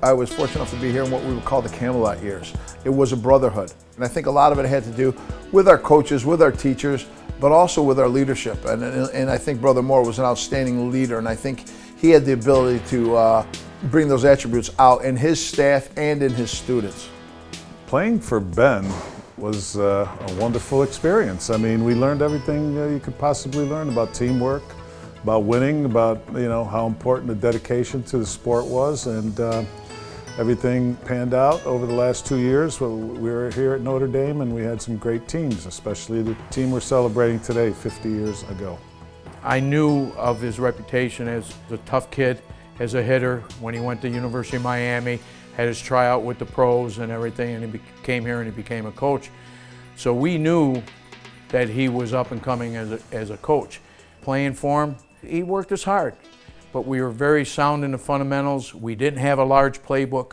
I was fortunate enough to be here in what we would call the Camelot years. It was a brotherhood. And I think a lot of it had to do with our coaches, with our teachers, but also with our leadership. And I think Brother Moore was an outstanding leader, and I think he had the ability to bring those attributes out in his staff and in his students. Playing for Ben was a wonderful experience. I mean, we learned everything you could possibly learn about teamwork, about winning, about how important the dedication to the sport was, and everything panned out over the last 2 years. We were here at Notre Dame and we had some great teams, especially the team we're celebrating today, 50 years ago. I knew of his reputation as a tough kid, as a hitter. When he went to University of Miami, had his tryout with the pros and everything, and he came here and he became a coach. So we knew that he was up and coming as a coach. Playing for him, he worked us hard, but we were very sound in the fundamentals. We didn't have a large playbook,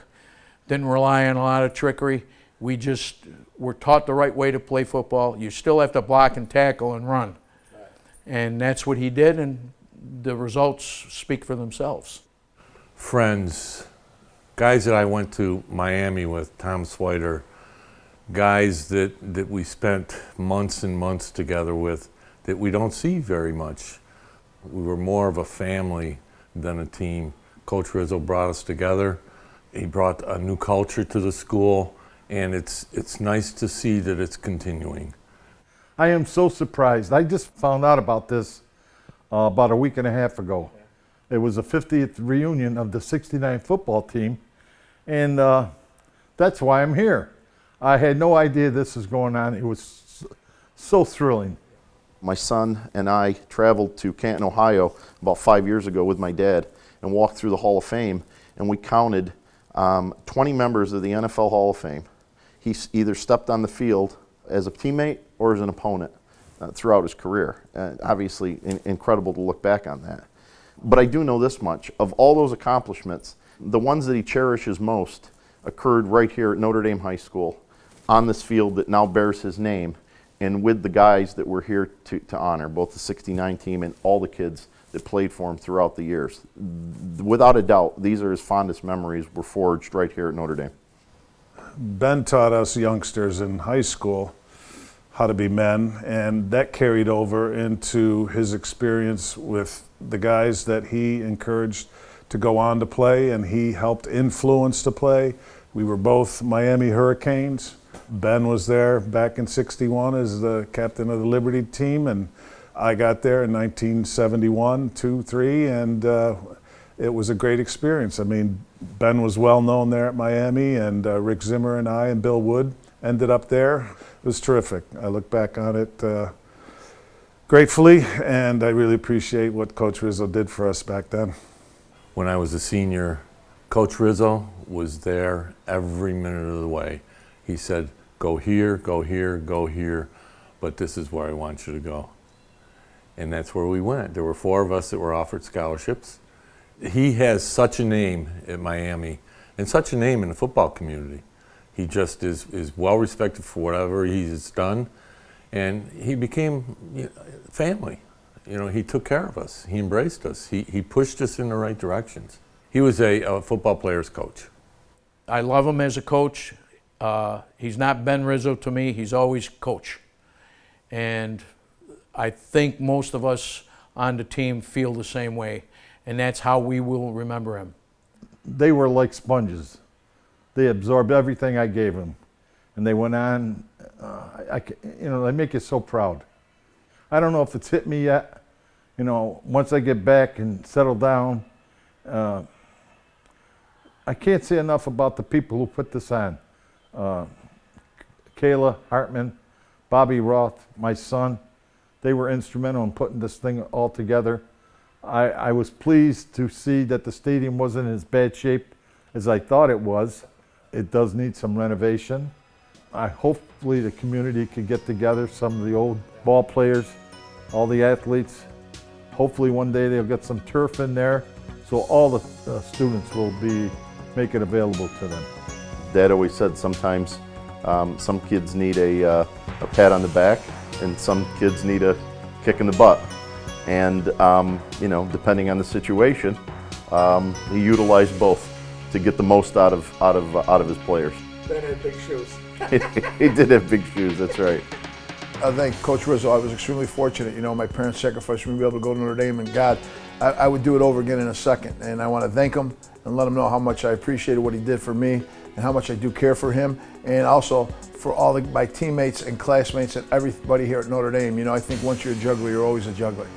didn't rely on a lot of trickery. We just were taught the right way to play football. You still have to block and tackle and run. And that's what he did, and the results speak for themselves. Friends, guys that I went to Miami with, Tom Swider, guys that we spent months and months together with that we don't see very much. We were more of a family than a team. Coach Rizzo brought us together. He brought a new culture to the school, and it's nice to see that it's continuing. I am so surprised. I just found out about this about a week and a half ago. It was the 50th reunion of the '69 football team, and that's why I'm here. I had no idea this was going on. It was so thrilling. My son and I traveled to Canton, Ohio about 5 years ago with my dad and walked through the Hall of Fame, and we counted 20 members of the NFL Hall of Fame. He either stepped on the field as a teammate or as an opponent throughout his career. Obviously, incredible to look back on that. But I do know this much. Of all those accomplishments, the ones that he cherishes most occurred right here at Notre Dame High School on this field that now bears his name, and with the guys that we're here to honor, both the '69 team and all the kids that played for him throughout the years. Without a doubt, these are his fondest memories were forged right here at Notre Dame. Ben taught us youngsters in high school how to be men, and that carried over into his experience with the guys that he encouraged to go on to play and he helped influence to play. We were both Miami Hurricanes. Ben was there back in '61 as the captain of the Liberty team, and I got there in 1971, 2, 3, and it was a great experience. I mean, Ben was well known there at Miami, and Rick Zimmer and I and Bill Wood ended up there. It was terrific. I look back on it gratefully, and I really appreciate what Coach Rizzo did for us back then. When I was a senior, Coach Rizzo was there every minute of the way. He said, go here, go here, go here, but this is where I want you to go. And that's where we went. There were 4 of us that were offered scholarships. He has such a name at Miami and such a name in the football community. He just is well respected for whatever he's done, and he became family. He took care of us. He embraced us. He pushed us in the right directions. He was a football player's coach. I love him as a coach. He's not Ben Rizzo to me. He's always coach. And I think most of us on the team feel the same way, and that's how we will remember him. They were like sponges. They absorbed everything I gave them, and they went on. They make you so proud. I don't know if it's hit me yet. Once I get back and settle down, I can't say enough about the people who put this on. Kayla Hartman, Bobby Roth, my son, they were instrumental in putting this thing all together. I was pleased to see that the stadium wasn't in as bad shape as I thought it was. It does need some renovation. Hopefully the community could get together, some of the old ball players, all the athletes. Hopefully one day they'll get some turf in there so all the students will make it available to them. Dad always said sometimes some kids need a pat on the back and some kids need a kick in the butt. And depending on the situation, he utilized both. to get the most out of his players. Ben had big shoes. He did have big shoes, that's right. I thank Coach Rizzo. I was extremely fortunate. You know, my parents sacrificed for me to be able to go to Notre Dame, and God, I would do it over again in a second. And I want to thank him and let him know how much I appreciated what he did for me and how much I do care for him, and also for all my teammates and classmates and everybody here at Notre Dame. You know, I think once you're a juggler, you're always a juggler.